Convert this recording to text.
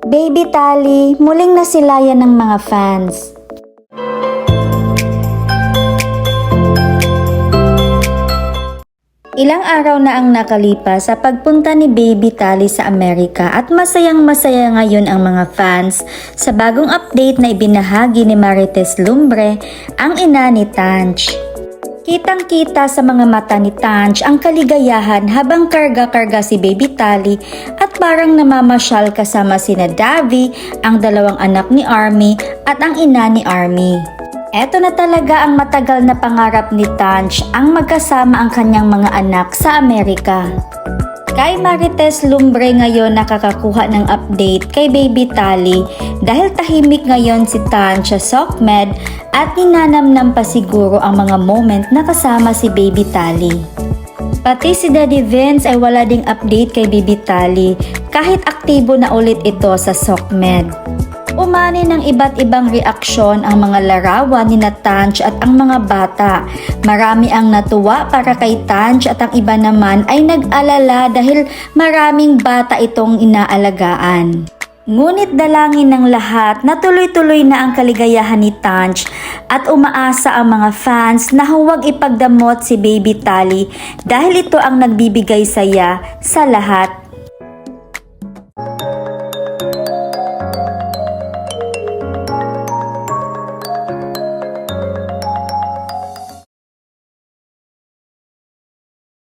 Baby Tali, muling nasilayan ng mga fans. Ilang araw na ang nakalipas sa pagpunta ni Baby Tali sa Amerika at masayang-masaya ngayon ang mga fans sa bagong update na ibinahagi ni Marites Lumbre, ang ina ni Tanch. Kitang-kita sa mga mata ni Tanch ang kaligayahan habang karga-karga si Baby Tali at parang namamasyal kasama sina Davi, ang dalawang anak ni Army at ang ina ni Army. Eto na talaga ang matagal na pangarap ni Tanch, ang magkasama ang kanyang mga anak sa Amerika. Kay Marites Lumbre ngayon nakakakuha ng update kay Baby Tali dahil tahimik ngayon si Tanch sa SOCMED at ninanamnam pa siguro ang mga moment na kasama si Baby Tali. Pati si Daddy Vince ay wala ding update kay Baby Tali kahit aktibo na ulit ito sa SOCMED. Umani ng iba't ibang reaksyon ang mga larawan ni Tanch at ang mga bata. Marami ang natuwa para kay Tanch at ang iba naman ay nag-alala dahil maraming bata itong inaalagaan. Ngunit dalangin ng lahat na tuloy-tuloy na ang kaligayahan ni Tanch at umaasa ang mga fans na huwag ipagdamot si Baby Tali dahil ito ang nagbibigay saya sa lahat